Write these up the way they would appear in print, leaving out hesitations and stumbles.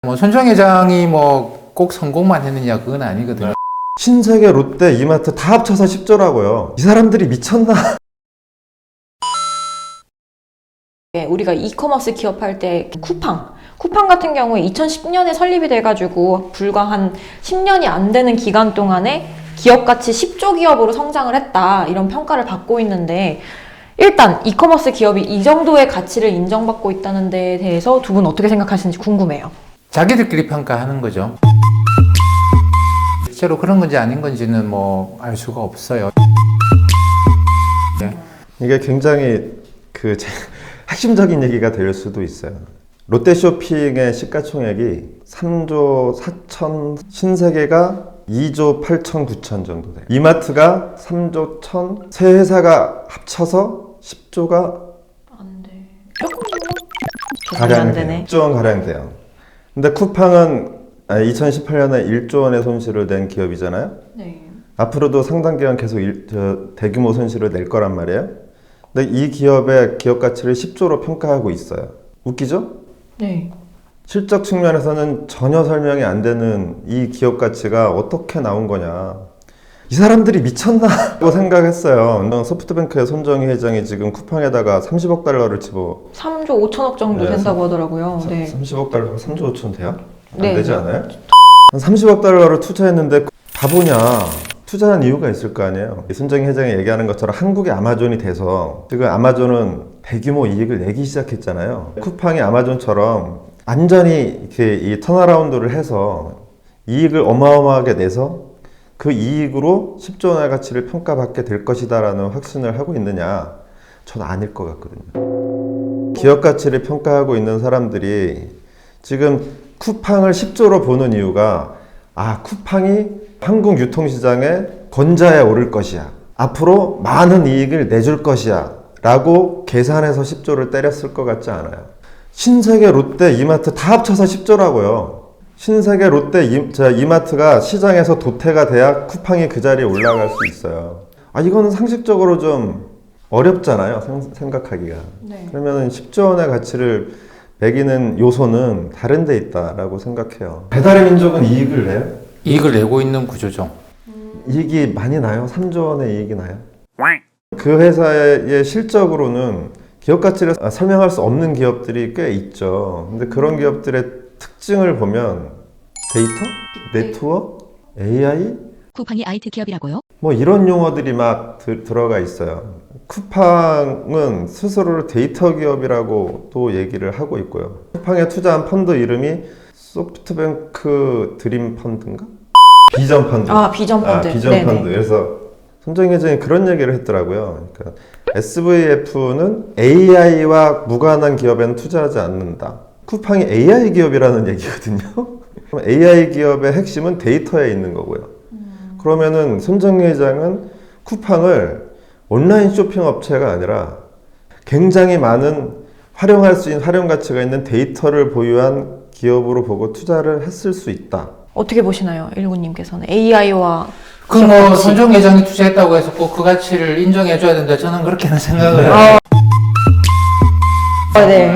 뭐 손정 회장이 뭐 꼭 성공만 했느냐 그건 아니거든요. 신세계, 롯데, 이마트 다 합쳐서 10조라고요. 이 사람들이 미쳤나? 우리가 이커머스 기업할 때 쿠팡 같은 경우에 2010년에 설립이 돼가지고 불과 한 10년이 안 되는 기간 동안에 기업가치 10조 기업으로 성장을 했다, 이런 평가를 받고 있는데, 일단 이커머스 기업이 이 정도의 가치를 인정받고 있다는 데에 대해서 두 분 어떻게 생각하시는지 궁금해요. 자기들끼리 평가하는 거죠. 실제로 그런 건지 아닌 건지는 뭐 알 수가 없어요. 이게 굉장히 핵심적인 얘기가 될 수도 있어요. 롯데쇼핑의 시가총액이 3조 4천, 신세계가 2조 8천 9천 정도 돼요. 이마트가 3조 1천, 세 회사가 합쳐서 10조가 안 돼. 조금 가량 되네. 돼요. 10조 원 가량 돼요. 근데 쿠팡은 2018년에 1조 원의 손실을 낸 기업이잖아요. 네. 앞으로도 상당 기간 계속 대규모 손실을 낼 거란 말이에요. 근데 이 기업의 기업 가치를 10조로 평가하고 있어요. 웃기죠? 네. 실적 측면에서는 전혀 설명이 안 되는 이 기업 가치가 어떻게 나온 거냐. 이 사람들이 미쳤나? 라고 생각했어요. 소프트뱅크의 손정희 회장이 지금 쿠팡에다가 30억 달러를 집어. 3조 5천억 정도 된다고 하더라고요. 네. 30억 달러, 3조 5천 돼요? 안 네. 되지 않아요? 한 30억 달러를 투자했는데 바보냐. 투자한 이유가 있을 거 아니에요. 손정희 회장이 얘기하는 것처럼 한국의 아마존이 돼서 지금 아마존은 대규모 이익을 내기 시작했잖아요. 쿠팡이 아마존처럼 완전히 이렇게 이 턴어라운드를 해서 이익을 어마어마하게 내서 그 이익으로 10조 원의 가치를 평가받게 될 것이다라는 확신을 하고 있느냐? 저는 아닐 것 같거든요. 기업 가치를 평가하고 있는 사람들이 지금 쿠팡을 10조로 보는 이유가, 쿠팡이 한국 유통시장에 권좌에 오를 것이야, 앞으로 많은 이익을 내줄 것이야 라고 계산해서 10조를 때렸을 것 같지 않아요. 신세계, 롯데, 이마트 다 합쳐서 10조라고요. 신세계, 롯데, 이마트가 시장에서 도태가 돼야 쿠팡이 그 자리에 올라갈 수 있어요. 이거는 상식적으로 좀 어렵잖아요, 생각하기가. 네. 그러면 10조 원의 가치를 매기는 요소는 다른 데 있다라고 생각해요. 배달의 민족은 이익을 내요? 이익을 내고 있는 구조죠. 이익이 많이 나요? 3조 원의 이익이 나요? 그 회사의 실적으로는 기업 가치를 설명할 수 없는 기업들이 꽤 있죠. 근데 그런 기업들의 특징을 보면 데이터? 네트워크? AI? 쿠팡이 IT 기업이라고요? 뭐 이런 용어들이 막 들어가 있어요. 쿠팡은 스스로를 데이터 기업이라고 또 얘기를 하고 있고요. 쿠팡에 투자한 펀드 이름이 소프트뱅크 드림 펀드인가? 비전 펀드. 비전 펀드. 비전 네네. 펀드. 그래서 손정희 회장이 그런 얘기를 했더라고요. 그러니까 SVF는 AI와 무관한 기업에는 투자하지 않는다. 쿠팡이 AI 기업이라는 얘기거든요. 그럼 AI 기업의 핵심은 데이터에 있는 거고요. 그러면은 손정희 회장은 쿠팡을 온라인 쇼핑 업체가 아니라 굉장히 많은 활용할 수 있는 활용 가치가 있는 데이터를 보유한 기업으로 보고 투자를 했을 수 있다. 어떻게 보시나요, 일구님께서는? AI와 그 뭐 손정 회장이 투자했다고 해서 꼭 그 가치를 인정해줘야 된다, 저는 그렇게는 생각을 해요. 네.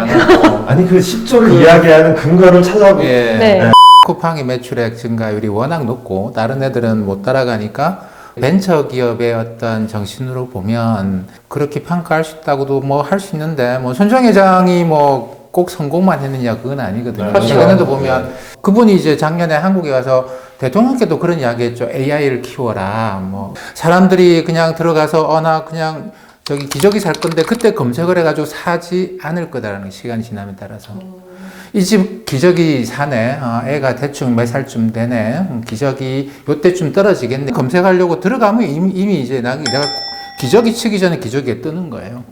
아니 그 10조를 이야기하는 근거를 찾아보고 예. 네. 쿠팡의 매출액 증가율이 워낙 높고 다른 애들은 못 따라가니까 벤처 기업의 어떤 정신으로 보면 그렇게 평가할 수 있다고도 뭐 할 수 있는데, 뭐 손정 회장이 뭐 꼭 성공만 했느냐 그건 아니거든요. 그렇죠. 최근에도 보면 그분이 이제 작년에 한국에 와서 대통령께도 그런 이야기했죠. AI를 키워라. 뭐 사람들이 그냥 들어가서 나 그냥 저기 기저귀 살 건데 그때 검색을 해가지고 사지 않을 거다라는, 시간이 지남에 따라서. 이 집 기저귀 사네. 애가 대충 몇 살쯤 되네. 기저귀 요때쯤 떨어지겠네. 검색하려고 들어가면 이미 이제 내가 기저귀 치기 전에 기저귀에 뜨는 거예요.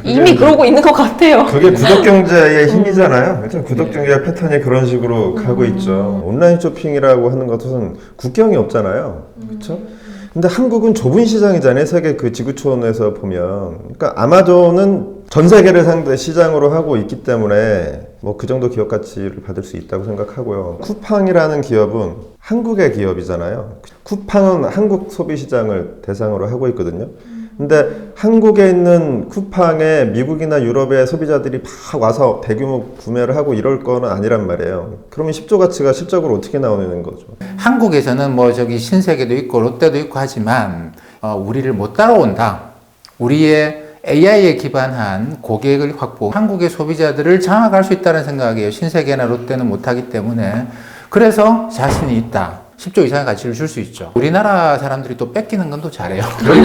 이미 그러고 있는 것 같아요. 그게 구독 경제의 힘이잖아요. 일단 구독 경제 패턴이 그런 식으로 가고 있죠. 온라인 쇼핑이라고 하는 것은 국경이 없잖아요. 그렇죠? 근데 한국은 좁은 시장이잖아요. 세계 그 지구촌에서 보면. 그러니까 아마존은 전 세계를 상대 시장으로 하고 있기 때문에 뭐 그 정도 기업 가치를 받을 수 있다고 생각하고요. 쿠팡이라는 기업은 한국의 기업이잖아요. 쿠팡은 한국 소비 시장을 대상으로 하고 있거든요. 근데 한국에 있는 쿠팡에 미국이나 유럽의 소비자들이 막 와서 대규모 구매를 하고 이럴 거는 아니란 말이에요. 그러면 10조 가치가 실적으로 어떻게 나오는 거죠? 한국에서는 뭐 저기 신세계도 있고 롯데도 있고 하지만 우리를 못 따라온다. 우리의 AI에 기반한 고객을 확보, 한국의 소비자들을 장악할 수 있다는 생각이에요. 신세계나 롯데는 못하기 때문에. 그래서 자신이 있다. 10조 이상의 가치를 줄 수 있죠. 우리나라 사람들이 또 뺏기는 건 또 잘해요. 네.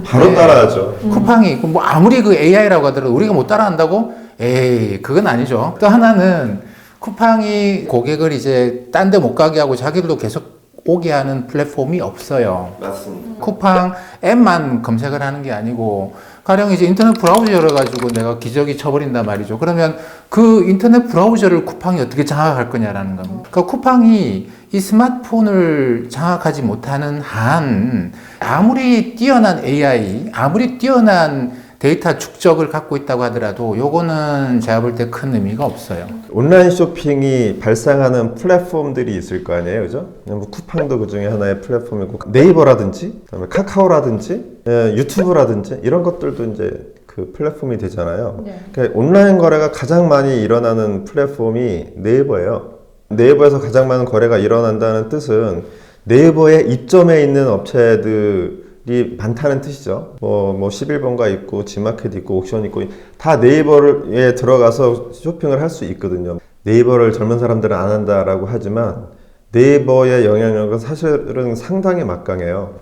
바로 네. 따라하죠. 쿠팡이 뭐 아무리 그 AI라고 하더라도 우리가 못 따라한다고? 에이, 그건 아니죠. 또 하나는 쿠팡이 고객을 이제 딴 데 못 가게 하고 자기들도 계속 오게 하는 플랫폼이 없어요. 맞습니다. 쿠팡 앱만 검색을 하는 게 아니고 가령 이제 인터넷 브라우저 열어가지고 내가 기저귀 쳐버린단 말이죠. 그러면 그 인터넷 브라우저를 쿠팡이 어떻게 장악할 거냐라는 겁니다. 그러니까 쿠팡이 이 스마트폰을 장악하지 못하는 한 아무리 뛰어난 AI, 아무리 뛰어난 데이터 축적을 갖고 있다고 하더라도 요거는 제가 볼 때 큰 의미가 없어요. 온라인 쇼핑이 발상하는 플랫폼들이 있을 거 아니에요, 그죠? 뭐 쿠팡도 그 중에 하나의 플랫폼이고 네이버라든지, 그다음에 카카오라든지, 유튜브라든지 이런 것들도 이제 그 플랫폼이 되잖아요. 네. 그러니까 온라인 거래가 가장 많이 일어나는 플랫폼이 네이버예요. 네이버에서 가장 많은 거래가 일어난다는 뜻은 네이버의 입점에 있는 업체들이 많다는 뜻이죠. 뭐 11번가 있고, 지마켓 있고, 옥션 있고, 다 네이버에 들어가서 쇼핑을 할 수 있거든요. 네이버를 젊은 사람들은 안 한다라고 하지만, 네이버의 영향력은 사실은 상당히 막강해요.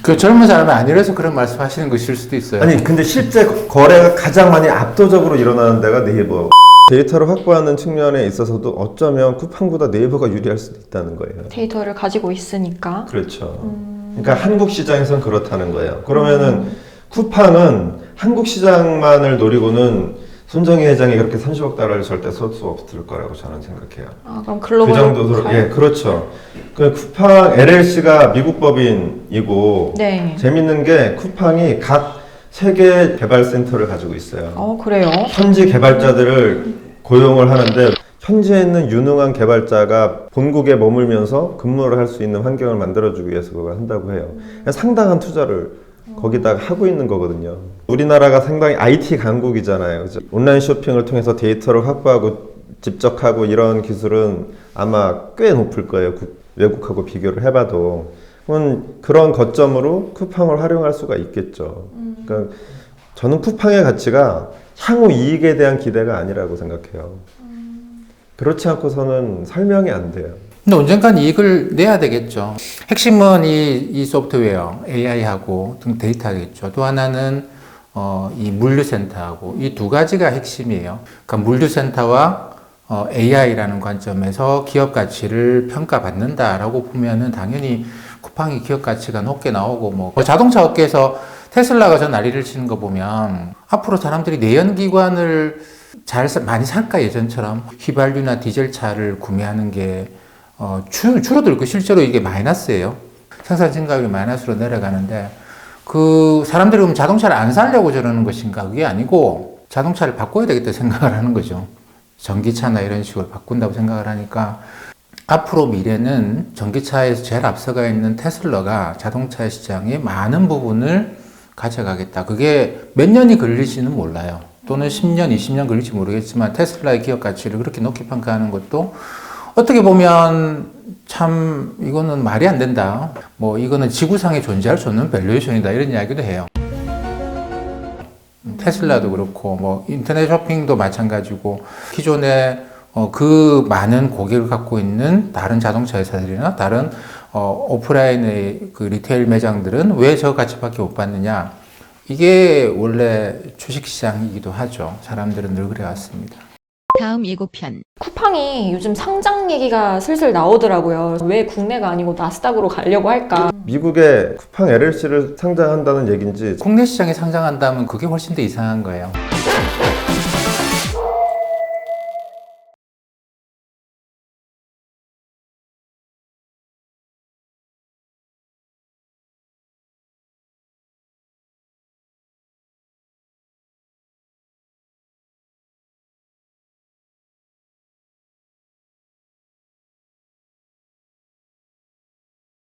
그 젊은 사람이 아니라서 그런 말씀 하시는 것일 수도 있어요. 아니, 근데 실제 거래가 가장 많이 압도적으로 일어나는 데가 네이버. 데이터를 확보하는 측면에 있어서도 어쩌면 쿠팡보다 네이버가 유리할 수도 있다는 거예요. 데이터를 가지고 있으니까. 그렇죠. 그러니까 한국 시장에선 그렇다는 거예요. 그러면은 쿠팡은 한국 시장만을 노리고는 손정희 회장이 그렇게 30억 달러를 절대 쏠 수 없을 거라고 저는 생각해요. 아, 그럼 글로벌. 그 정도로, 예, 그렇죠. 그 쿠팡 LLC가 미국 법인이고, 네. 재밌는 게 쿠팡이 각 세계 개발 센터를 가지고 있어요. 그래요? 현지 개발자들을 고용을 하는데 현지에 있는 유능한 개발자가 본국에 머물면서 근무를 할 수 있는 환경을 만들어주기 위해서 그걸 한다고 해요. 상당한 투자를 거기다가 하고 있는 거거든요. 우리나라가 상당히 IT 강국이잖아요. 그죠? 온라인 쇼핑을 통해서 데이터를 확보하고 집적하고 이런 기술은 아마 꽤 높을 거예요. 외국하고 비교를 해봐도. 그런 거점으로 쿠팡을 활용할 수가 있겠죠. 그러니까 저는 쿠팡의 가치가 향후 이익에 대한 기대가 아니라고 생각해요. 그렇지 않고서는 설명이 안 돼요. 근데 언젠간 이익을 내야 되겠죠. 핵심은 이 소프트웨어, AI하고 등 데이터겠죠. 또 하나는 이 물류센터하고 이 두 가지가 핵심이에요. 그러니까 물류센터와 AI라는 관점에서 기업 가치를 평가받는다라고 보면은 당연히 쿠팡이 기업 가치가 높게 나오고 뭐 자동차 업계에서 테슬라가 저 난리를 치는 거 보면 앞으로 사람들이 내연기관을 많이 살까 예전처럼 휘발유나 디젤 차를 구매하는 게 줄어들 거 실제로 이게 마이너스예요. 생산 증가율이 마이너스로 내려가는데 그 사람들이 그럼 자동차를 안 사려고 저러는 것인가? 그게 아니고 자동차를 바꿔야 되겠다 생각을 하는 거죠. 전기차나 이런 식으로 바꾼다고 생각을 하니까 앞으로 미래는 전기차에서 제일 앞서가 있는 테슬라가 자동차 시장의 많은 부분을 가져가겠다. 그게 몇 년이 걸릴지는 몰라요. 또는 10년, 20년 걸릴지 모르겠지만 테슬라의 기업 가치를 그렇게 높게 평가하는 것도 어떻게 보면 참 이거는 말이 안 된다. 뭐 이거는 지구상에 존재할 수 없는 밸류에이션이다. 이런 이야기도 해요. 테슬라도 그렇고 뭐 인터넷 쇼핑도 마찬가지고 기존에 그 많은 고객을 갖고 있는 다른 자동차 회사들이나 다른 오프라인의 그 리테일 매장들은 왜 저 가치밖에 못 받느냐? 이게 원래 주식시장이기도 하죠. 사람들은 늘 그래왔습니다. 다음 예고편. 쿠팡이 요즘 상장 얘기가 슬슬 나오더라고요. 왜 국내가 아니고 나스닥으로 가려고 할까? 미국에 쿠팡 LLC를 상장한다는 얘기인지 국내 시장에 상장한다면 그게 훨씬 더 이상한 거예요.